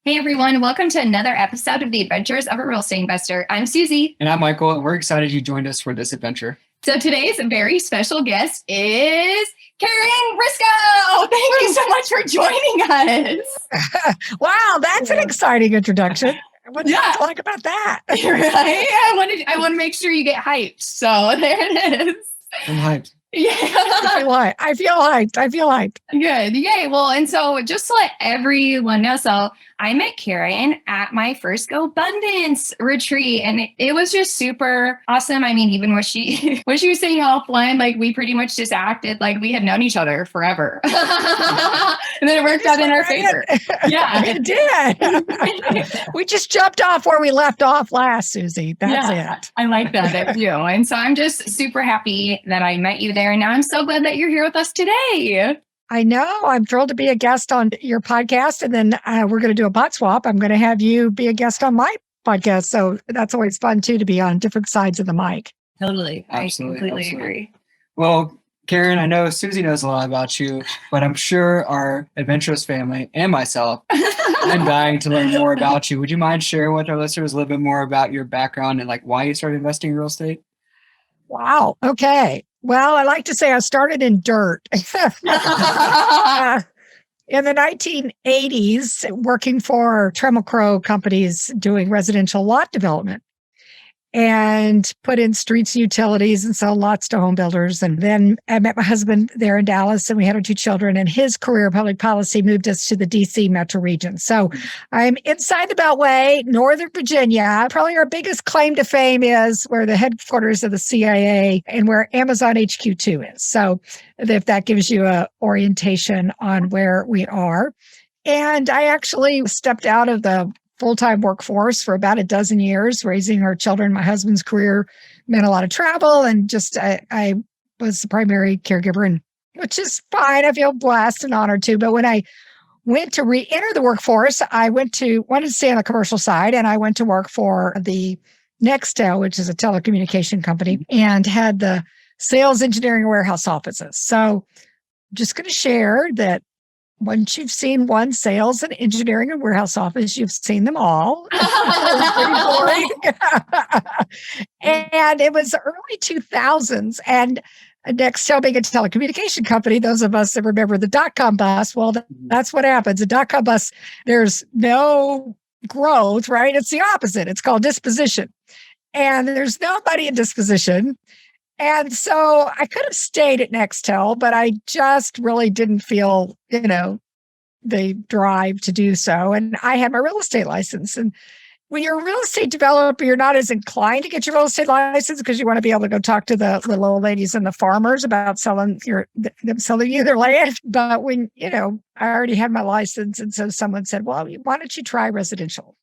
Hey everyone, welcome to another episode of The Adventures of a Real Estate Investor. I'm Susie. And I'm Michael, and we're excited you joined us for this adventure. So today's very special guest is Karen Briscoe. Thank you so much for joining us. Wow, that's an exciting introduction. What do you like about that? Right? I want to make sure you get hyped. So there it is. I'm hyped. Yeah. I feel hyped. Good. Yay. Well, and so just to let everyone know, so I met Karen at my first Go Abundance retreat, and it was just super awesome. I mean, even when she was saying offline, like we pretty much just acted like we had known each other forever. And then it worked out in our favor. Yeah. It did. We just jumped off where we left off last, Susie. That's it. I like that of you. And so I'm just super happy that I met you there. And now I'm so glad that you're here with us today. I know. I'm thrilled to be a guest on your podcast. And then we're going to do a bot swap. I'm going to have you be a guest on my podcast. So that's always fun, too, to be on different sides of the mic. Totally. Absolutely, I completely agree. Well, Karen, I know Susie knows a lot about you, but I'm sure our adventurous family and myself, I'm dying to learn more about you. Would you mind sharing with our listeners a little bit more about your background and like why you started investing in real estate? Wow. Okay. Well, I like to say I started in dirt. In the 1980s, working for Trammell Crow companies doing residential lot development and put in streets, utilities, and sell lots to home builders. And then I met my husband there in Dallas, and we had our 2 children, and his career in public policy moved us to the DC metro region. So I'm inside the Beltway, Northern Virginia. Probably our biggest claim to fame is where the headquarters of the CIA and where Amazon HQ2 is. So if that gives you an orientation on where we are. And I actually stepped out of the full-time workforce for about a dozen years, raising our children. My husband's career meant a lot of travel, and just I was the primary caregiver, and which is fine. I feel blessed and honored too. But when I went to re-enter the workforce, I wanted to stay on the commercial side, and I went to work for the Nextel, which is a telecommunication company, and had the sales, engineering, and warehouse offices. So I'm just going to share that once you've seen one sales and engineering and warehouse office, you've seen them all. It was pretty boring. And it was the early 2000s. And Nextel being a telecommunication company, those of us that remember the dot-com bust, well, that's what happens. The dot-com bust, there's no growth, right? It's the opposite. It's called disposition. And there's nobody in disposition. And so I could have stayed at Nextel, but I just really didn't feel, the drive to do so. And I had my real estate license. And when you're a real estate developer, you're not as inclined to get your real estate license because you want to be able to go talk to the little old ladies and the farmers about selling you their land. But when, I already had my license. And so someone said, well, why don't you try residential?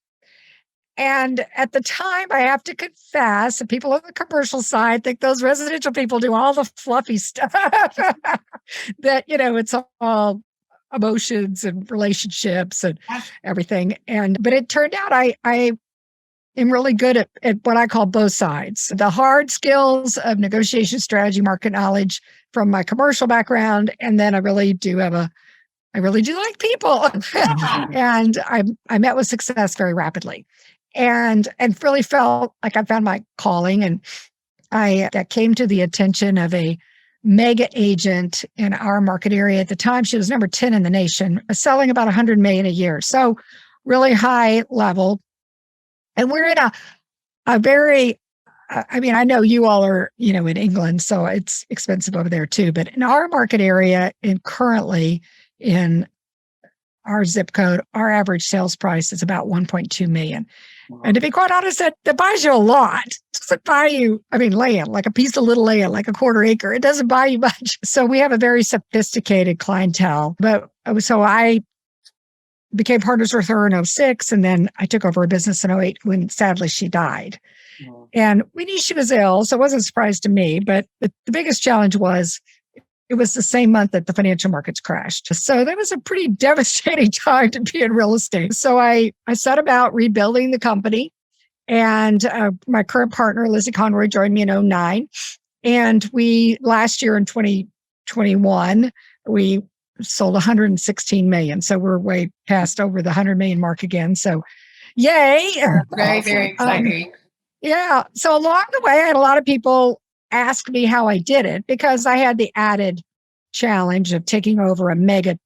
And at the time, I have to confess, and people on the commercial side think those residential people do all the fluffy stuff that, it's all emotions and relationships and everything. But it turned out I am really good at what I call both sides. The hard skills of negotiation strategy, market knowledge from my commercial background. And then I really do like people. And I met with success very rapidly. And really felt like I found my calling. And that came to the attention of a mega agent in our market area at the time. She was number 10 in the nation, selling about $100 million a year. So really high level. And we're in a very, I know you all are, in England, so it's expensive over there too. But in our market area, and currently in our zip code, our average sales price is about $1.2 million. And to be quite honest, that buys you a lot. It doesn't buy you, land, like a piece of little land, like a quarter acre. It doesn't buy you much. So we have a very sophisticated clientele. But so I became partners with her in 2006, and then I took over a business in 2008 when sadly she died. Wow. And we knew she was ill, so it wasn't a surprise to me. But the biggest challenge was it was the same month that the financial markets crashed. So that was a pretty devastating time to be in real estate. So I set about rebuilding the company. And my current partner, Lizzie Conroy, joined me in 2009. And last year in 2021, we sold 116 million. So we're way past over the 100 million mark again. So yay. Very, very exciting. Yeah. So along the way, I had a lot of people ask me how I did it because I had the added challenge of taking over a mega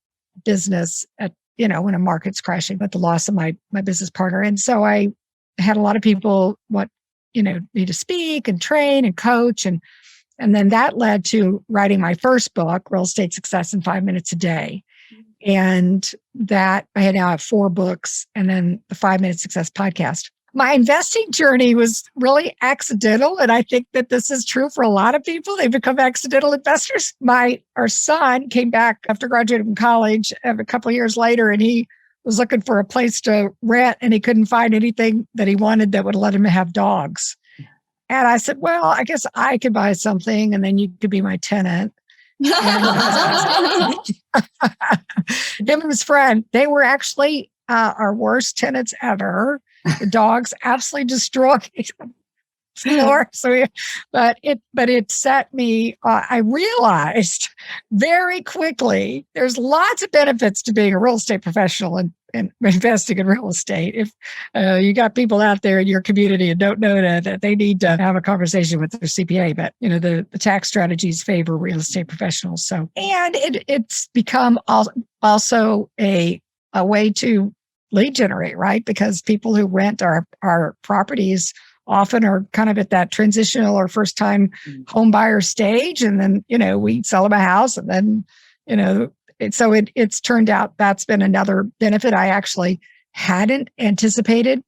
business at, when a market's crashing, but the loss of my business partner. And so I had a lot of people me to speak and train and coach. And then that led to writing my first book, Real Estate Success in 5 Minutes a Day. And that I now have 4 books and then the 5 Minute Success podcast. My investing journey was really accidental. And I think that this is true for a lot of people. They become accidental investors. Our son came back after graduating from college a couple of years later, and he was looking for a place to rent and he couldn't find anything that he wanted that would let him have dogs. And I said, well, I guess I could buy something and then you could be my tenant. Him and his friend, they were actually our worst tenants ever. The dogs absolutely destroyed floor. But it set me, I realized very quickly, there's lots of benefits to being a real estate professional and investing in real estate. If you got people out there in your community and don't know that they need to have a conversation with their CPA, but the tax strategies favor real estate professionals. So, and it's become also a way to lead generate, right? Because people who rent our properties often are kind of at that transitional or first time home buyer stage. And then, we sell them a house and then, it's turned out that's been another benefit I actually hadn't anticipated.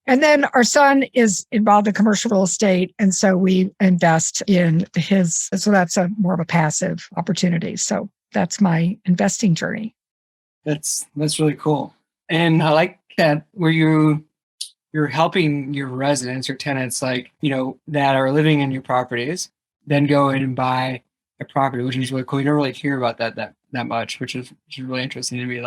And then our son is involved in commercial real estate. And so we invest in so that's more of a passive opportunity. So that's my investing journey. That's really cool. And I like that where you're helping your residents or tenants, that are living in your properties, then go in and buy a property, which is really cool. You don't really hear about that much, which is really interesting to me.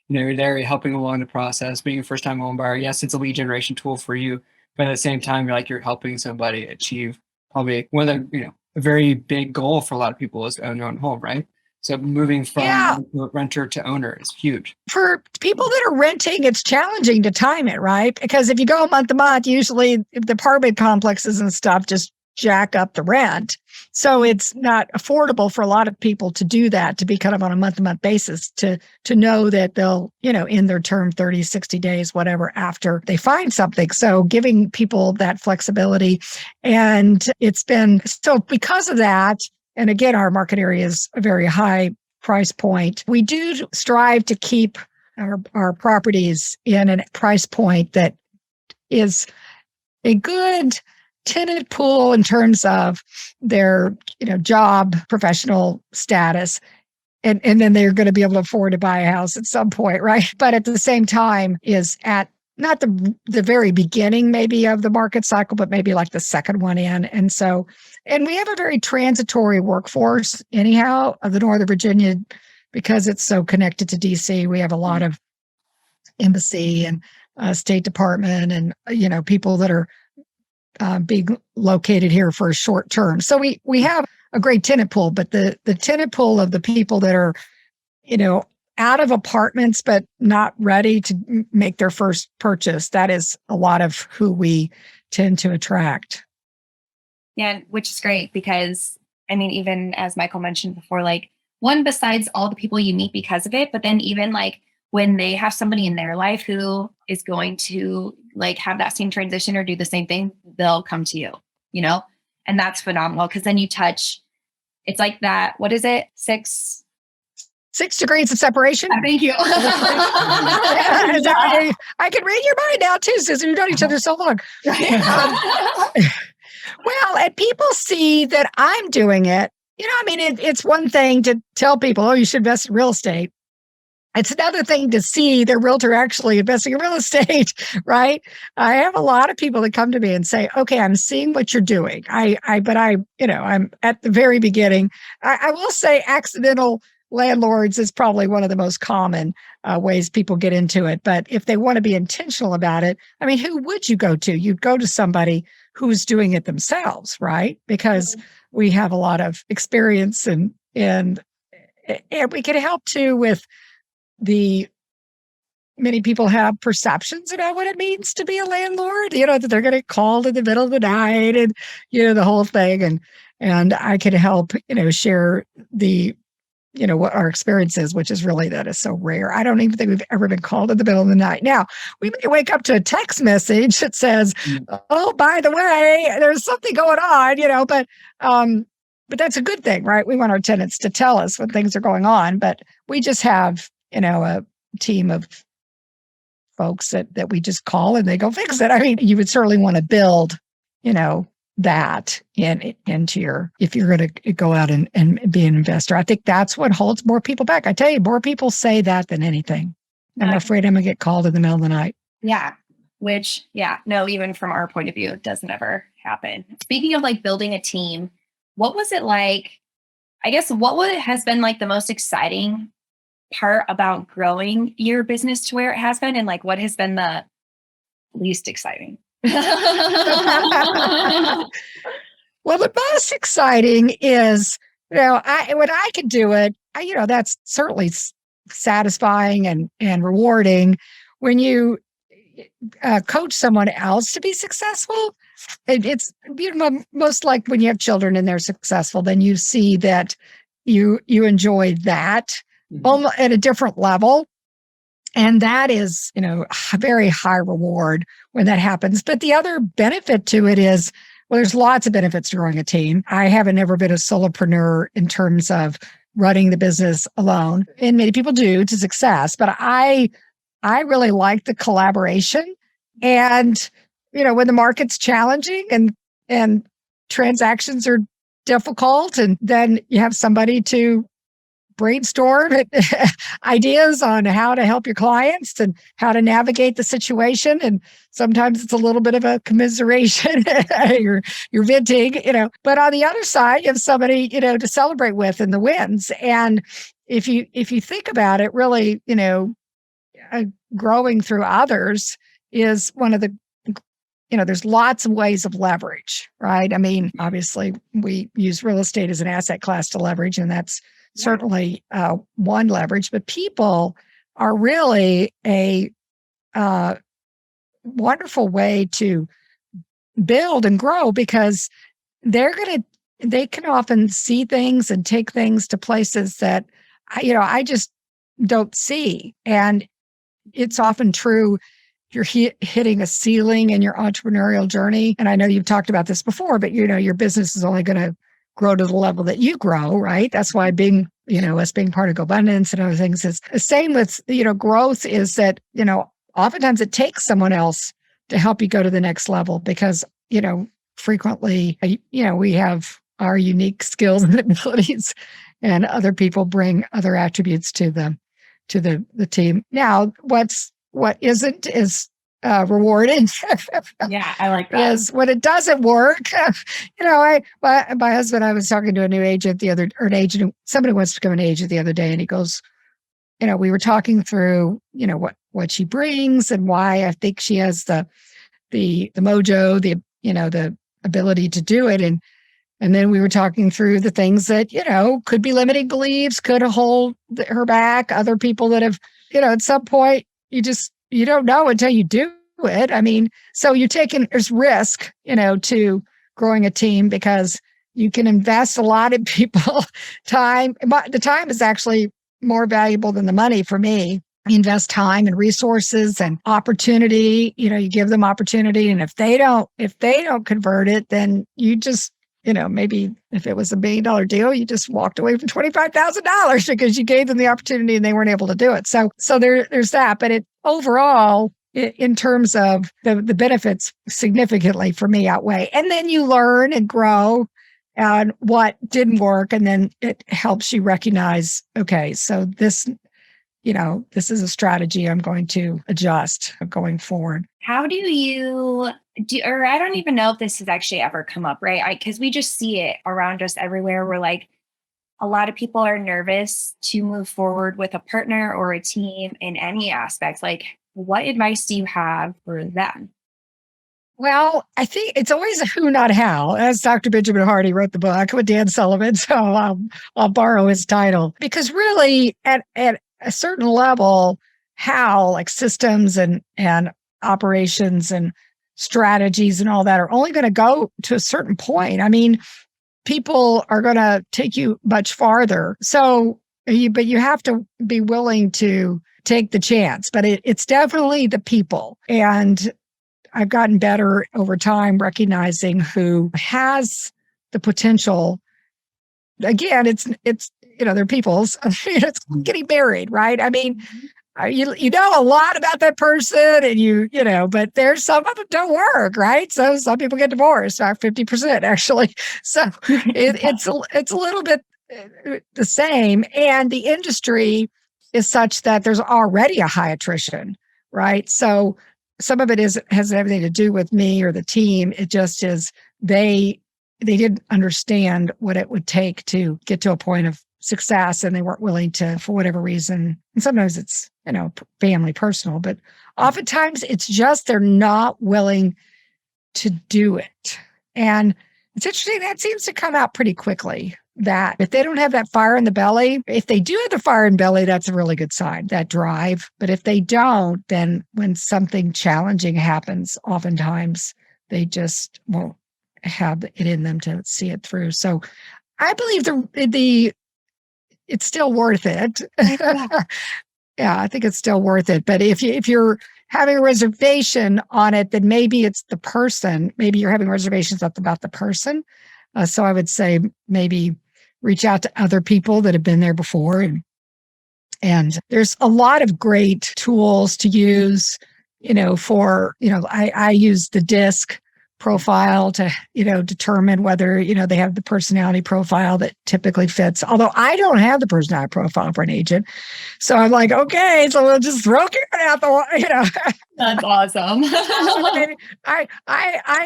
You're there helping along the process, being a first-time home buyer. Yes, it's a lead generation tool for you, but at the same time, you're helping somebody achieve probably one of the, a very big goal for a lot of people is to own their own home, right? So moving from renter to owner is huge. For people that are renting, it's challenging to time it, right? Because if you go month to month, usually the apartment complexes and stuff just jack up the rent. So it's not affordable for a lot of people to do that, to be kind of on a month-to-month basis, to know that they'll, in their term 30, 60 days, whatever, after they find something. So giving people that flexibility. And it's been, so because of that, and again, our market area is a very high price point. We do strive to keep our properties in a price point that is a good tenant pool in terms of their, job, professional status. And then they're going to be able to afford to buy a house at some point, right? But at the same time is at not the very beginning maybe of the market cycle, but maybe like the second one in. And we have a very transitory workforce anyhow of the Northern Virginia, because it's so connected to DC. We have a lot of embassy and State Department and, people that are being located here for a short term. So we have a great tenant pool, but the tenant pool of the people that are, out of apartments, but not ready to make their first purchase, that is a lot of who we tend to attract. Yeah, which is great because, even as Michael mentioned before, one, besides all the people you meet because of it, but then even when they have somebody in their life who is going to have that same transition or do the same thing, they'll come to you, and that's phenomenal because then you touch, it's like that, what is it? 6 degrees of separation. Thank you. I can read your mind now too, Susan. We've known each other so long. Well, and people see that I'm doing it. It's one thing to tell people, oh, you should invest in real estate. It's another thing to see their realtor actually investing in real estate, right? I have a lot of people that come to me and say, okay, I'm seeing what you're doing. I'm at the very beginning. I will say accidental landlords is probably one of the most common ways people get into it. But if they want to be intentional about it, who would you go to? You'd go to somebody who's doing it themselves, right? Because we have a lot of experience and And we can help too with the many people have perceptions about what it means to be a landlord, that they're going to call in the middle of the night and, the whole thing. And I can help, share the, what our experience is, which is really that is so rare. I don't even think we've ever been called in the middle of the night. Now, we may wake up to a text message that says, oh, by the way, there's something going on, but that's a good thing, right? We want our tenants to tell us when things are going on, but we just have, a team of folks that we just call and they go fix it. I mean, you would certainly want to build, that into your, if you're going to go out and be an investor. I think that's what holds more people back. I tell you, more people say that than anything. I'm afraid I'm going to get called in the middle of the night. Yeah. Which, no, even from our point of view, it doesn't ever happen. Speaking of like building a team, what was it like? I guess has been like the most exciting part about growing your business to where it has been, and like what has been the least exciting? Well, the most exciting is, when I could do it, that's certainly satisfying and rewarding. When you coach someone else to be successful, it's most like when you have children and they're successful, then you see that you enjoy that at a different level. And that is, a very high reward when that happens. But the other benefit to it is, well, there's lots of benefits to growing a team. I haven't never been a solopreneur in terms of running the business alone. And many people do to success, but I really like the collaboration. And, when the market's challenging and transactions are difficult, and then you have somebody to brainstorm ideas on how to help your clients and how to navigate the situation. And sometimes it's a little bit of a commiseration. you're venting, but on the other side, you have somebody, to celebrate with in the wins. And if you think about it, really, growing through others is one of the, there's lots of ways of leverage, right? I mean, obviously we use real estate as an asset class to leverage, and that's certainly one leverage, but people are really a wonderful way to build and grow, because they can often see things and take things to places that, I just don't see. And it's often true. You're hitting a ceiling in your entrepreneurial journey. And I know you've talked about this before, but your business is only going to grow to the level that you grow, right? That's why being, us being part of GoBundance and other things is the same with, growth is that, oftentimes it takes someone else to help you go to the next level, because, frequently, we have our unique skills and abilities, and other people bring other attributes to the team. Now, what isn't is rewarding. Yeah, I like that. Is when it doesn't work. My husband, I was talking to a new agent somebody wants to become an agent the other day, and he goes, we were talking through, what she brings and why I think she has the mojo, the ability to do it. And then we were talking through the things that, could be limiting beliefs, could hold her back, other people that have, at some point, you don't know until you do it. I mean, so there's risk, to growing a team, because you can invest a lot in people time. But the time is actually more valuable than the money for me. You invest time and resources and opportunity, you give them opportunity. And if they don't convert it, then you just, maybe if it was $1 million deal, you just walked away from $25,000 because you gave them the opportunity and they weren't able to do it. So there's that. But overall, in terms of the benefits, significantly for me outweigh. And then you learn and grow on what didn't work. And then it helps you recognize, okay, so this is a strategy I'm going to adjust going forward. How do you or I don't even know if this has actually ever come up, right? Because we just see it around us everywhere. We're like, a lot of people are nervous to move forward with a partner or a team in any aspect. Like, what advice do you have for them? Well, I think it's always a who, not how, as Dr. Benjamin Hardy wrote the book with Dan Sullivan. So I'll borrow his title because really at a certain level, how like systems and operations and strategies and all that are only going to go to a certain point. I mean, people are going to take you much farther. So, but you have to be willing to take the chance. But it's definitely the people. And I've gotten better over time recognizing who has the potential. Again, it's they're people's. It's getting married, right? I mean, you know a lot about that person, and but there's some of them don't work, right? So some people get divorced, 50% actually. So it's a little bit the same, and the industry is such that there's already a high attrition, right? So some of it has everything to do with me or the team. It just is they didn't understand what it would take to get to a point of success, and they weren't willing to, for whatever reason. And sometimes it's family, personal, but oftentimes it's just they're not willing to do it. And it's interesting, that seems to come out pretty quickly, that if they don't have that fire in the belly, if they do have the fire in the belly, that's a really good sign, that drive. But if they don't, then when something challenging happens, oftentimes they just won't have it in them to see it through. So I believe it's still worth it. Yeah, I think it's still worth it. But if you're having a reservation on it, then maybe it's the person. Maybe you're having reservations about the person. So I would say maybe reach out to other people that have been there before. And there's a lot of great tools to use, I use the DISC profile to, determine whether, they have the personality profile that typically fits. Although I don't have the personality profile for an agent. So I'm like, okay, so we'll just throw Karen out the. That's awesome. I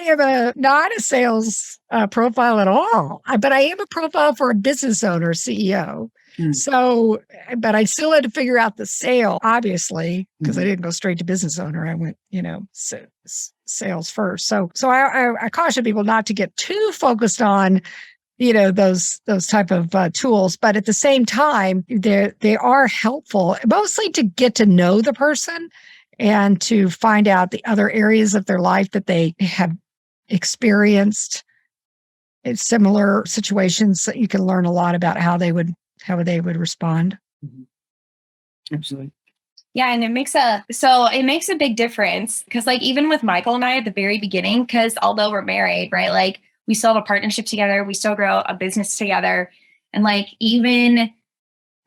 am not a sales profile at all, but I am a profile for a business owner, CEO. So, but I still had to figure out the sale, obviously, because I didn't go straight to business owner. I went, sales first. So I caution people not to get too focused on, those type of tools. But at the same time, they are helpful, mostly to get to know the person and to find out the other areas of their life that they have experienced in similar situations. So you can learn a lot about how they would respond. Absolutely. Yeah, and it makes a big difference because, like, even with Michael and I at the very beginning, because although we're married, right, like we still have a partnership together, we still grow a business together, and like even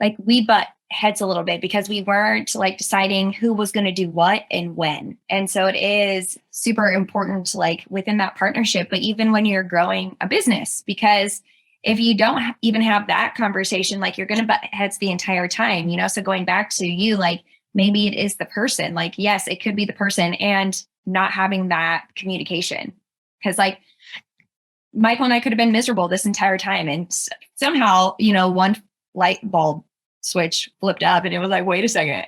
like we butt heads a little bit because we weren't like deciding who was going to do what and when. And so it is super important, like within that partnership, but even when you're growing a business, because if you don't even have that conversation, like you're going to butt heads the entire time, So going back to you, like maybe it is the person, like, yes, it could be the person, and not having that communication. Because like Michael and I could have been miserable this entire time. And somehow, one light bulb switch flipped up and it was like, wait a second,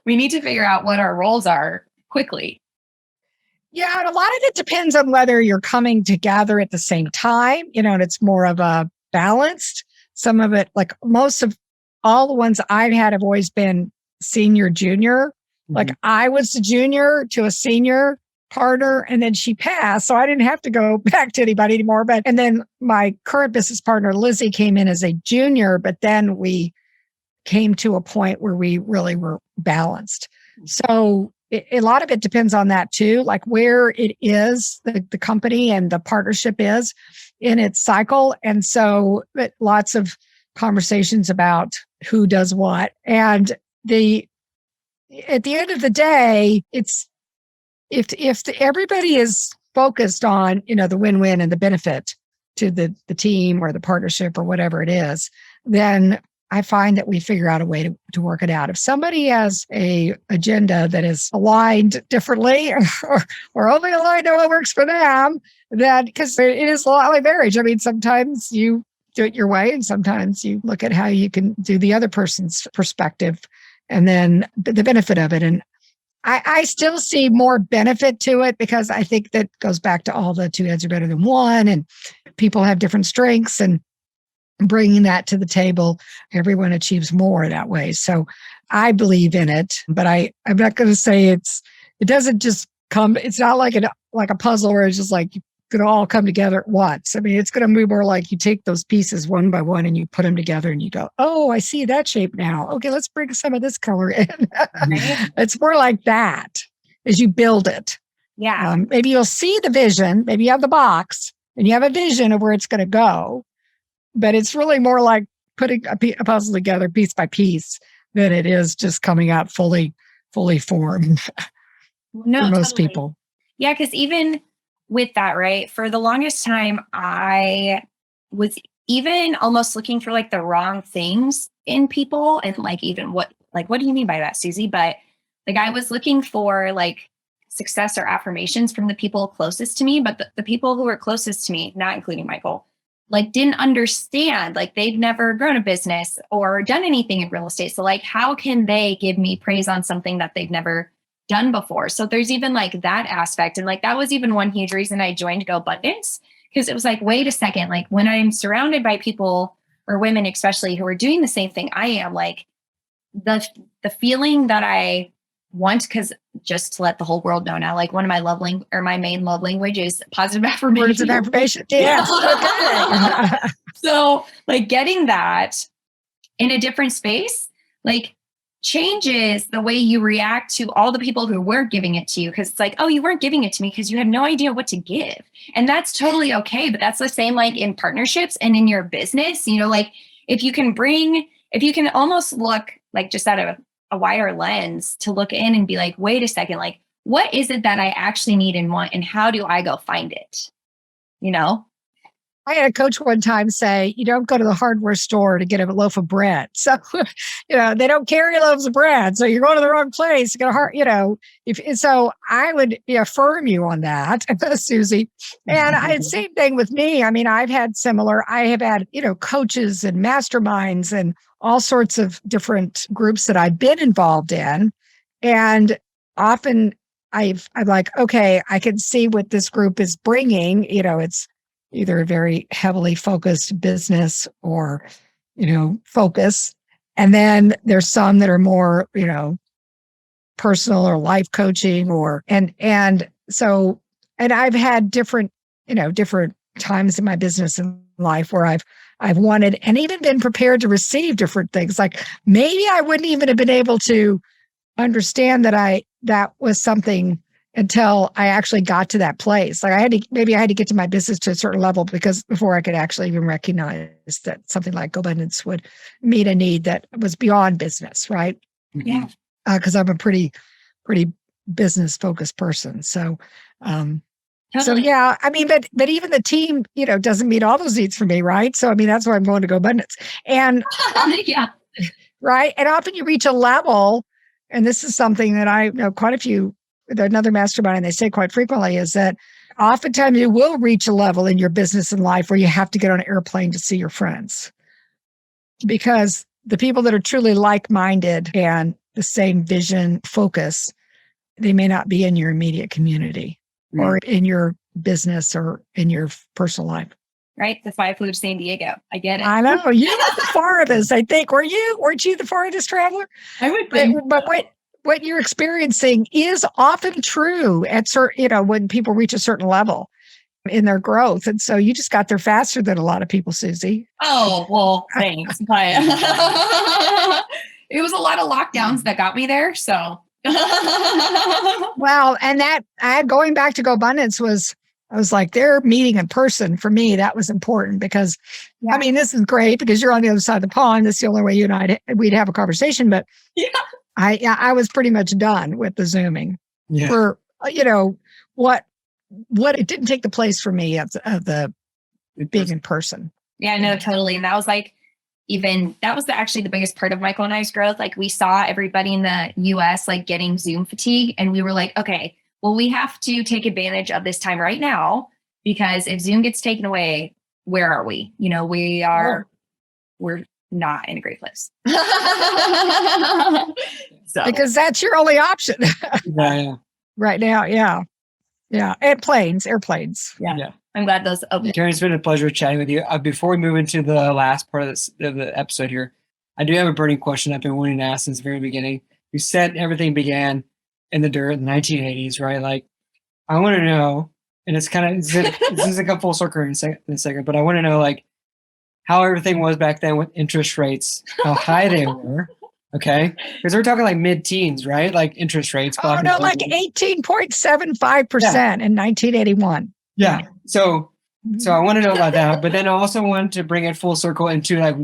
we need to figure out what our roles are quickly. Yeah, and a lot of it depends on whether you're coming together at the same time, and it's more of a balanced. Some of it, like most of all the ones I've had have always been senior, junior. Like I was the junior to a senior partner, and then she passed. So I didn't have to go back to anybody anymore. And then my current business partner, Lizzie, came in as a junior, but then we came to a point where we really were balanced. So a lot of it depends on that too, like where it is, the company and the partnership is in its cycle. And so lots of conversations about who does what. And at the end of the day, it's if everybody is focused on, the win-win and the benefit to the team or the partnership or whatever it is, then I find that we figure out a way to work it out. If somebody has a agenda that is aligned differently or only aligned to what works for them, then because it is a lot like marriage. I mean, sometimes you do it your way and sometimes you look at how you can do the other person's perspective and then the benefit of it. And I still see more benefit to it because I think that goes back to all the two heads are better than one, and people have different strengths, and bringing that to the table, everyone achieves more that way. So I believe in it, but I'm not going to say it doesn't just come. It's not like a puzzle where it's just like going to all come together at once. I mean, it's going to be more like you take those pieces one by one and you put them together and you go, oh, I see that shape now. Okay, let's bring some of this color in. It's more like that as you build it. Yeah. Maybe you'll see the vision. Maybe you have the box and you have a vision of where it's going to go. But it's really more like putting a puzzle together piece by piece than it is just coming out fully formed for most people. Yeah, because even with that, right, for the longest time, I was even almost looking for like the wrong things in people. And like, even what do you mean by that, Susie? But like, I was looking for like success or affirmations from the people closest to me, but the people who were closest to me, not including Michael, like didn't understand, like they've never grown a business or done anything in real estate. So like, how can they give me praise on something that they've never done before? So there's even like that aspect. And like, that was even one huge reason I joined Go Abundance, because it was like, wait a second, like when I'm surrounded by people or women, especially who are doing the same thing I am, like the feeling that I want, because just to let the whole world know now, like one of my my main love language is positive affirmation. Words of affirmation. Yeah. Okay. So like getting that in a different space, like changes the way you react to all the people who were giving it to you. Cause it's like, oh, you weren't giving it to me because you had no idea what to give. And that's totally okay. But that's the same like in partnerships and in your business, like if you can almost look like just out of a wire lens to look in and be like, wait a second, like, what is it that I actually need and want? And how do I go find it? I had a coach one time say, you don't go to the hardware store to get a loaf of bread. So, they don't carry loaves of bread. So you're going to the wrong place. So I would affirm you on that, Susie. And same thing with me. I mean, I have had, coaches and masterminds and all sorts of different groups that I've been involved in. And often I'm like, okay, I can see what this group is bringing. It's either a very heavily focused business or, focus. And then there's some that are more, personal or life coaching and I've had different times in my business and life where I've wanted and even been prepared to receive different things. Like maybe I wouldn't even have been able to understand that was something until I actually got to that place. Like I had to get to my business to a certain level before I could actually even recognize that something like Go Abundance would meet a need that was beyond business, right? Yeah. Because I'm a pretty business focused person. So, So yeah, I mean, but even the team, doesn't meet all those needs for me, right? So I mean, that's why I'm going to Go Abundance, and yeah, right. And often you reach a level, and this is something that I know quite a few. Another mastermind, and they say quite frequently, is that oftentimes you will reach a level in your business and life where you have to get on an airplane to see your friends, because the people that are truly like-minded and the same vision, focus, they may not be in your immediate community. Or in your business or in your personal life. Right. That's why I flew to San Diego. I get it. I know. You were the farthest, I think. Weren't you the farthest traveler? I would think. But what you're experiencing is often true at when people reach a certain level in their growth. And so you just got there faster than a lot of people, Susie. Oh, well, thanks. But it was a lot of lockdowns that got me there. So well, and going back to Go Abundance I was like, they're meeting in person. For me, that was important because, I mean, this is great because you're on the other side of the pond. That's the only way you and we'd have a conversation. But I was pretty much done with the Zooming for, what it didn't take the place for me of the being in person. Yeah, no, totally. And that was like, actually the biggest part of Michael and I's growth. Like we saw everybody in the US like getting Zoom fatigue, and we were like, okay, well, we have to take advantage of this time right now, because if Zoom gets taken away, where are we? We're not in a great place. So Because that's your only option Yeah. right now. Yeah. Yeah. And airplanes. yeah. I'm glad those open. Karen, it's been a pleasure chatting with you. Before we move into the last part of the episode here, I do have a burning question I've been wanting to ask since the very beginning. You said everything began in the dirt in the 1980s, right? Like, I want to know, and it's kind of, this is like a full circle in a second, but I want to know, like, how everything was back then with interest rates, how high they were. Okay. Because we're talking like mid-teens, right? Like interest rates. Oh, no, like 18.75% in 1981. Yeah. So I want to know about that, but then I also wanted to bring it full circle into like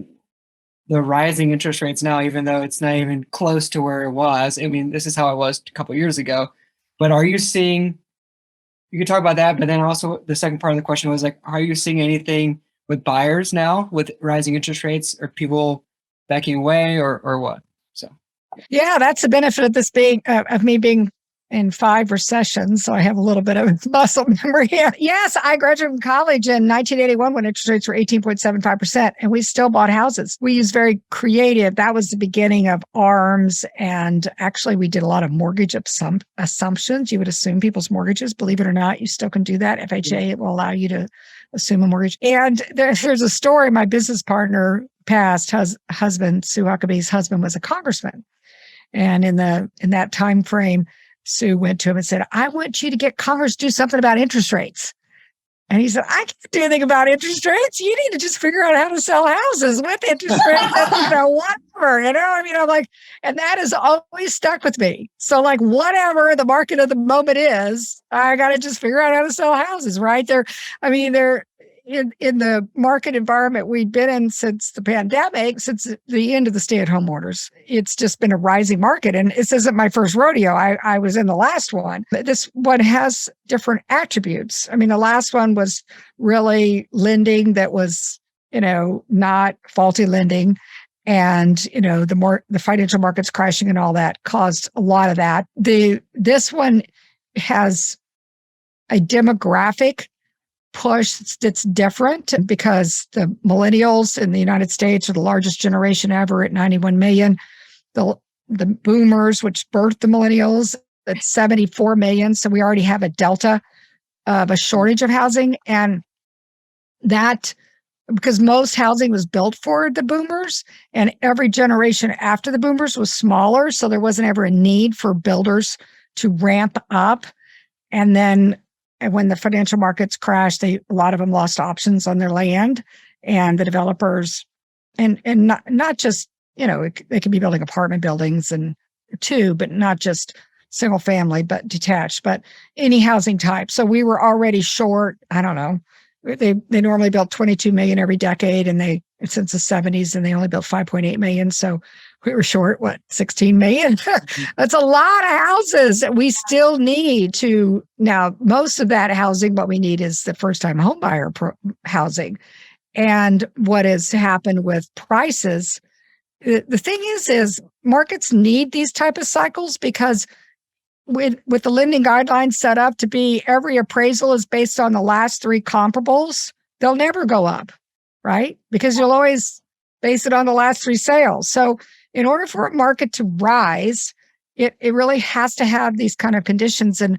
the rising interest rates now, even though it's not even close to where it was. I mean, this is how it was a couple of years ago. But are you seeing, you could talk about that, but then also the second part of the question was like, are you seeing anything with buyers now with rising interest rates? Are people backing away or what? So, yeah, that's the benefit of this being, of me being in 5 recessions. So I have a little bit of muscle memory here. Yes, I graduated from college in 1981 when interest rates were 18.75%, and we still bought houses. We used very creative. That was the beginning of ARMs. And actually, we did a lot of mortgage assumptions. You would assume people's mortgages. Believe it or not, you still can do that. FHA will allow you to assume a mortgage. And there's a story. My business partner, past husband, Sue Huckaby's husband, was a congressman. And in that time frame, Sue went to him and said, I want you to get Congress to do something about interest rates. And he said, I can't do anything about interest rates. You need to just figure out how to sell houses with interest rates, whatever, I mean, I'm like, and that has always stuck with me. So like, whatever the market of the moment is, I got to just figure out how to sell houses, right? They're in the market environment we've been in since the pandemic, since the end of the stay-at-home orders. It's just been a rising market. And this isn't my first rodeo. I was in the last one. This one has different attributes. I mean, the last one was really lending that was, not faulty lending. And, the financial markets crashing and all that caused a lot of that. This one has a demographic push that's different because the millennials in the United States are the largest generation ever at 91 million. The boomers, which birthed the millennials, at 74 million. So we already have a delta of a shortage of housing. And that, because most housing was built for the boomers, and every generation after the boomers was smaller. So there wasn't ever a need for builders to ramp up. And then when the financial markets crashed, a lot of them lost options on their land, and the developers, and not just, they could be building apartment buildings but not just single family, but detached, but any housing type. So we were already short. I don't know. They normally built 22 million every decade, and since the 70s, and they only built 5.8 million. So we were short, 16 million? That's a lot of houses that we still need to. Now, most of that housing, what we need is the first-time home buyer housing. And what has happened with prices, the thing is markets need these type of cycles, because with the lending guidelines set up to be every appraisal is based on the last 3 comparables, they'll never go up, right? Because you'll always base it on the last 3 sales. So in order for a market to rise, it really has to have these kind of conditions. And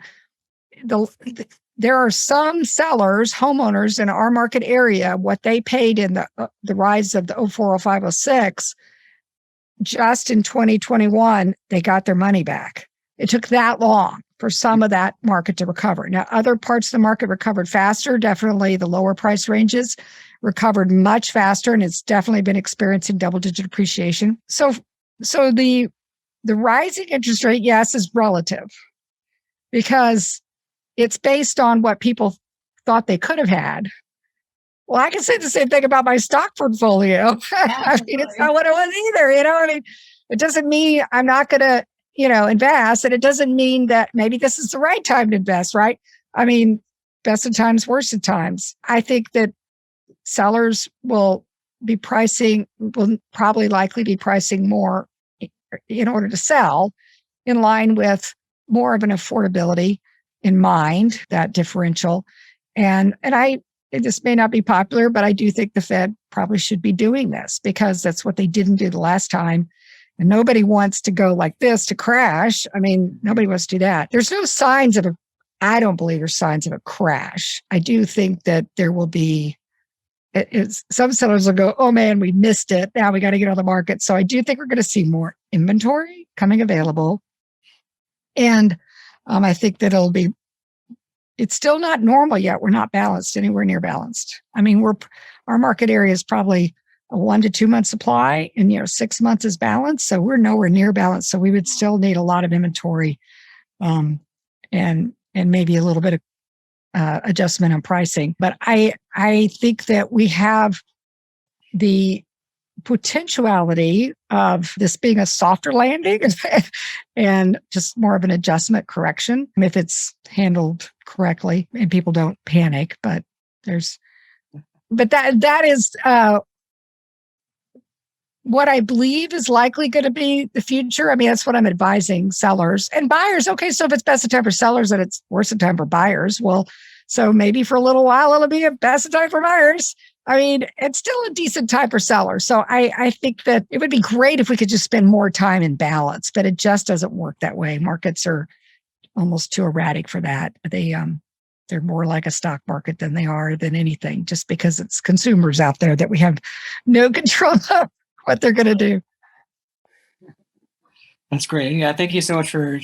there are some sellers, homeowners in our market area, what they paid in the rise of the 04, 05, 06, just in 2021, they got their money back. It took that long for some of that market to recover. Now, other parts of the market recovered faster. Definitely the lower price ranges recovered much faster, and it's definitely been experiencing double-digit appreciation. So the rising interest rate, yes, is relative, because it's based on what people thought they could have had. Well, I can say the same thing about my stock portfolio. I mean, it's not what it was either. It doesn't mean I'm not going to invest. And it doesn't mean that maybe this is the right time to invest, right? I mean, best of times, worst of times. I think that sellers will probably likely be pricing more in order to sell, in line with more of an affordability in mind, that differential. And this may not be popular, but I do think the Fed probably should be doing this because that's what they didn't do the last time. And nobody wants to go like this to crash. I mean, nobody wants to do that. There's no signs of I don't believe there's signs of a crash. I do think that there will be, some sellers will go, oh man, we missed it. Now we got to get on the market. So I do think we're going to see more inventory coming available. And I think that it's still not normal yet. We're not balanced, anywhere near balanced. I mean, our market area is probably a 1 to 2 month supply, and 6 months is balanced. So we're nowhere near balanced. So we would still need a lot of inventory, and maybe a little bit of adjustment on pricing. But I think that we have the potentiality of this being a softer landing and just more of an adjustment correction if it's handled correctly and people don't panic. But that is what I believe is likely going to be the future. I mean, that's what I'm advising sellers and buyers. Okay, so if it's best of time for sellers and it's worst of time for buyers, well, so maybe for a little while it'll be a best of time for buyers. I mean, it's still a decent time for sellers. So I think that it would be great if we could just spend more time in balance, but it just doesn't work that way. Markets are almost too erratic for that. They're more like a stock market than they are than anything, just because it's consumers out there that we have no control of what they're going to do. That's great. Yeah, thank you so much for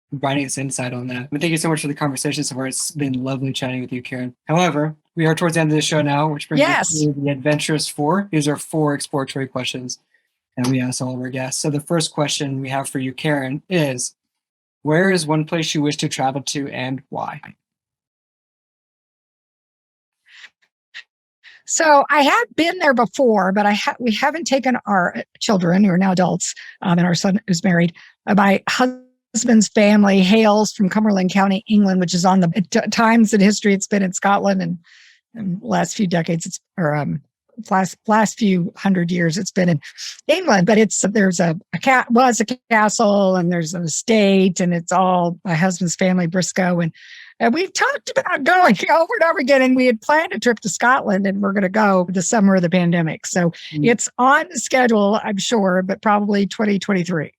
providing us insight on that. Thank you so much for the conversation so far. It's been lovely chatting with you, Karen. However, we are towards the end of the show now, which brings us to the Adventurous Four. These are 4 exploratory questions, and we ask all of our guests. So the first question we have for you, Karen, is, where is one place you wish to travel to and why? So I have been there before, but we haven't taken our children, who are now adults, and our son who's married. My husband's family hails from Cumberland County, England, which is on the times in history it's been in Scotland, and last few decades last few hundred years it's been in England. But there's a castle and there's an estate, and it's all my husband's family, Briscoe, and we've talked about going over and over again, and we had planned a trip to Scotland, and we're going to go the summer of the pandemic. So it's on the schedule, I'm sure, but probably 2023.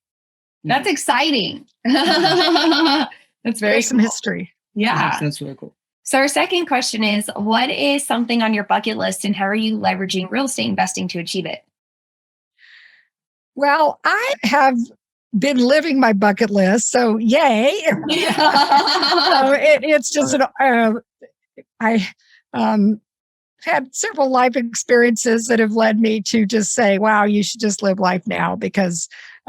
That's exciting. That's very some history. Yeah. That's really cool. So our second question is, what is something on your bucket list and how are you leveraging real estate investing to achieve it? Well, I have been living my bucket list, so yay. It's just I had several life experiences that have led me to just say, wow, you should just live life now, because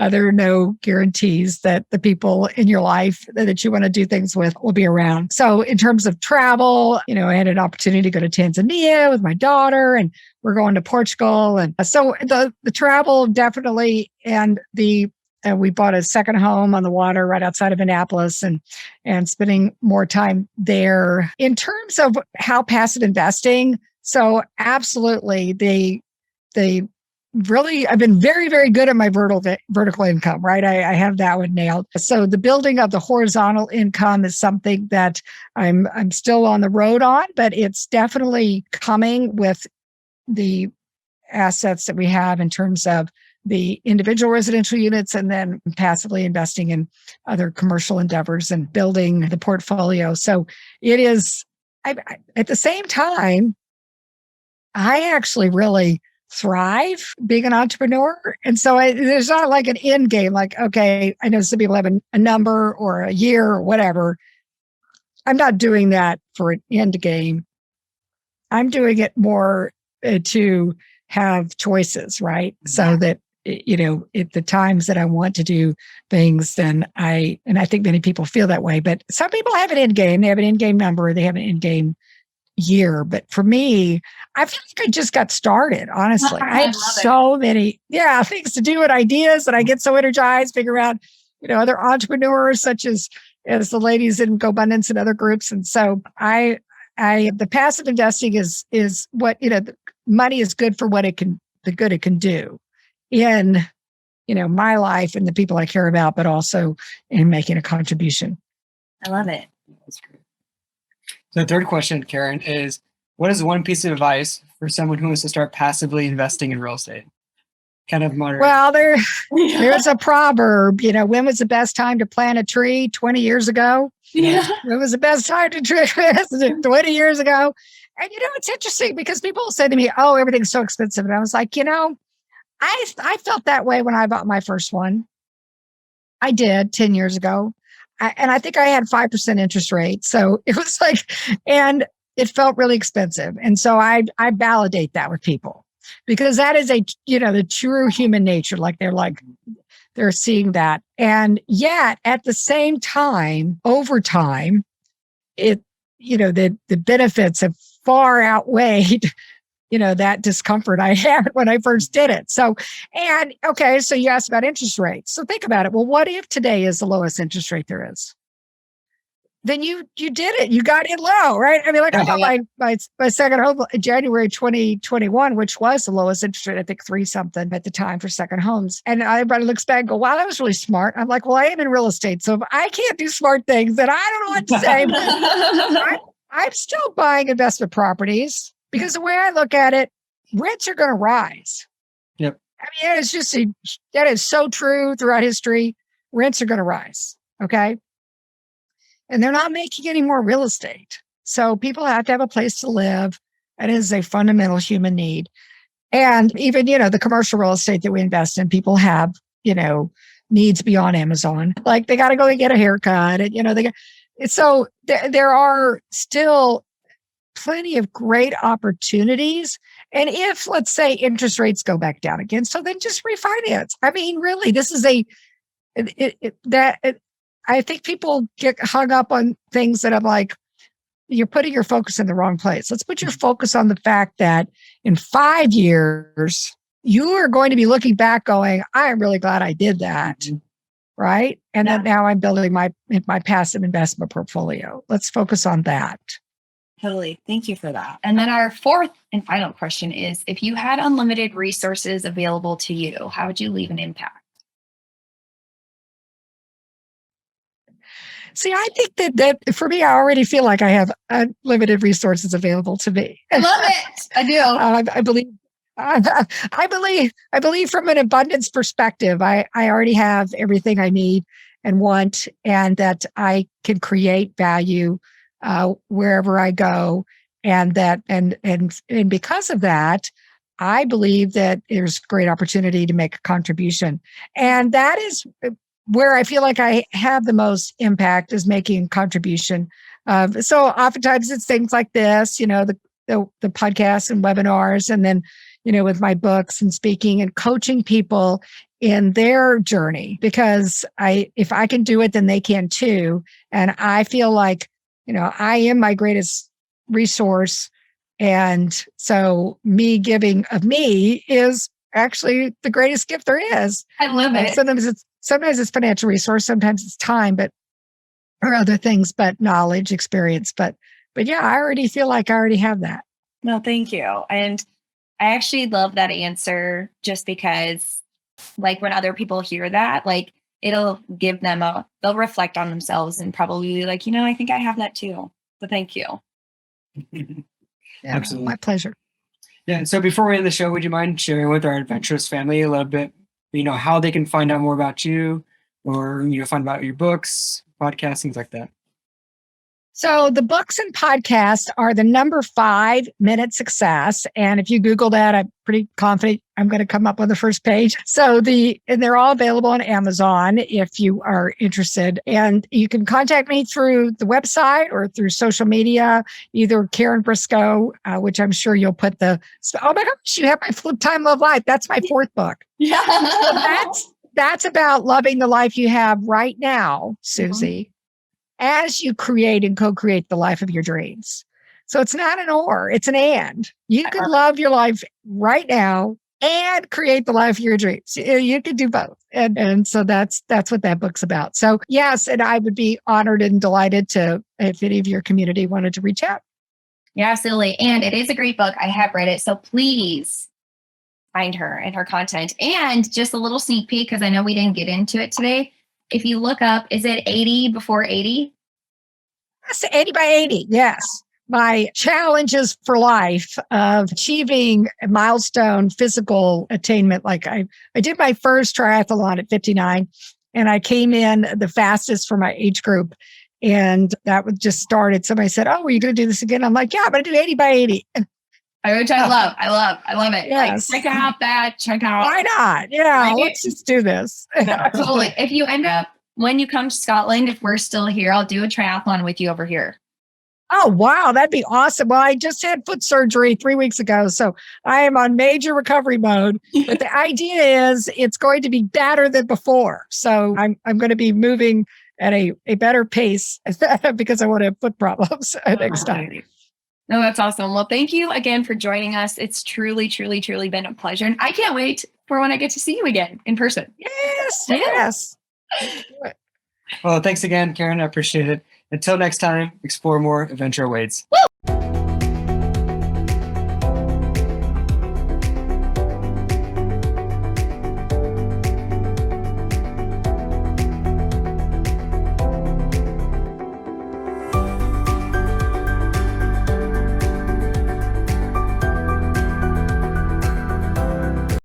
there are no guarantees that the people in your life that you want to do things with will be around. So in terms of travel, I had an opportunity to go to Tanzania with my daughter, and we're going to Portugal. And so the travel definitely, and we bought a second home on the water right outside of Annapolis, and spending more time there. In terms of how passive investing, so absolutely, they really, I've been very, very good at my vertical income, right? I have that one nailed. So the building of the horizontal income is something that I'm still on the road on, but it's definitely coming with the assets that we have in terms of the individual residential units, and then passively investing in other commercial endeavors and building the portfolio. So it is, at the same time, I actually really thrive being an entrepreneur. And so there's not like an end game, like, okay, I know some people have a number or a year or whatever. I'm not doing that for an end game. I'm doing it more to have choices, right? So that, at the times that I want to do things, then I think many people feel that way, but some people have an end game. They have an end game number, they have an end game year. But for me, I feel like I just got started, honestly. I have so many things to do and ideas, and I get so energized, figure out, other entrepreneurs such as the ladies in GoBundance and other groups. And so the passive investing is what, money is good for the good it can do in, my life and the people I care about, but also in making a contribution. I love it. That's great. So the third question, Karen, is, What is one piece of advice for someone who wants to start passively investing in real estate? Kind of moderate. Well, there's a proverb, when was the best time to plant a tree? 20 years ago. Yeah. When was the best time to tree? 20 years ago. And it's interesting because people say to me, oh, everything's so expensive. And I was like, I felt that way when I bought my first one. I did 10 years ago. And I think I had 5% interest rate. So it was and it felt really expensive. And so I validate that with people because that is the true human nature. They're seeing that. And yet at the same time, over time, the benefits have far outweighed that discomfort I had when I first did it. So you asked about interest rates. So think about it. Well, what if today is the lowest interest rate there is? Then you did it. You got in low, right? I mean, I bought my second home in January 2021, which was the lowest interest rate, I think 3-something at the time for second homes. And everybody looks back and go, wow, that was really smart. I'm like, well, I am in real estate. So if I can't do smart things, then I don't know what to say. I'm still buying investment properties because the way I look at it, rents are going to rise. Yep. I mean, it's just, that is so true throughout history. Rents are going to rise. Okay. And they're not making any more real estate. So people have to have a place to live. That is a fundamental human need. And even, the commercial real estate that we invest in, people have, needs beyond Amazon. Like they got to go and get a haircut. And, so there are still plenty of great opportunities. And if, let's say, interest rates go back down again, so then just refinance. I mean, really, this is I think people get hung up on things that I'm like, you're putting your focus in the wrong place. Let's put your focus on the fact that in 5 years, you are going to be looking back going, I am really glad I did that. Mm-hmm. Right. And then now I'm building my passive investment portfolio. Let's focus on that. Totally. Thank you for that. And then our fourth and final question is, if you had unlimited resources available to you, how would you leave an impact? See, I think that for me, I already feel like I have unlimited resources available to me. I love it. I do. I believe from an abundance perspective, I already have everything I need and want, and that I can create value wherever I go. And because of that, I believe that there's great opportunity to make a contribution. And that is where I feel like I have the most impact, is making a contribution. So oftentimes it's things like this, the podcasts and webinars, and then, with my books and speaking and coaching people in their journey, because if I can do it, then they can too. And I feel like, I am my greatest resource. And so me giving of me is actually the greatest gift there is. I love it. Sometimes it's financial resource, sometimes it's time, or other things, but knowledge, experience. But yeah, I already feel like I already have that. No, thank you. And I actually love that answer, just because when other people hear that, it'll give them they'll reflect on themselves and probably be like, I think I have that too. So thank you. Yeah, absolutely. My pleasure. Yeah. And so before we end the show, would you mind sharing with our adventurous family a little bit, how they can find out more about you, or, find out your books, podcasts, things like that? So the books and podcasts are the number 5 Minute Success. And if you Google that, I'm pretty confident I'm going to come up on the first page. And they're all available on Amazon if you are interested. And you can contact me through the website or through social media, either Karen Briscoe, which I'm sure you'll put oh my gosh, you have my Flip Time Love Life. That's my 4th book. Yeah. That's about loving the life you have right now, Susie. As you create and co-create the life of your dreams. So it's not an or, it's an and. You can love your life right now and create the life of your dreams. You can do both. And so that's what that book's about. So yes, and I would be honored and delighted if any of your community wanted to reach out. Yeah, absolutely. And it is a great book. I have read it. So please find her and her content. And just a little sneak peek, because I know we didn't get into it today. If you look up, is it 80 before 80? That's 80 by 80. Yes. my challenges for life of achieving a milestone physical attainment. Like I did my first triathlon at 59 and I came in the fastest for my age group. And that was just started. Somebody said, "Oh, are you going to do this again?" I'm like, "Yeah, I'm going to do 80 by 80. Which I love. I love it. Yes. Like, check out that. Check out. Why not? Yeah, Right? let's just do this. Absolutely. If you end up, when you come to Scotland, if we're still here, I'll do a triathlon with you over here. Oh, wow. That'd be awesome. Well, I just had foot surgery 3 weeks ago, so I am on major recovery mode. But the idea is it's going to be better than before. So I'm going to be moving at a better pace because I won't have foot problems next time. No, that's awesome. Well, thank you again for joining us. It's truly, truly, truly been a pleasure. And I can't wait for when I get to see you again in person. Yes. Well, thanks again, Karen. I appreciate it. Until next time, explore more, adventure awaits.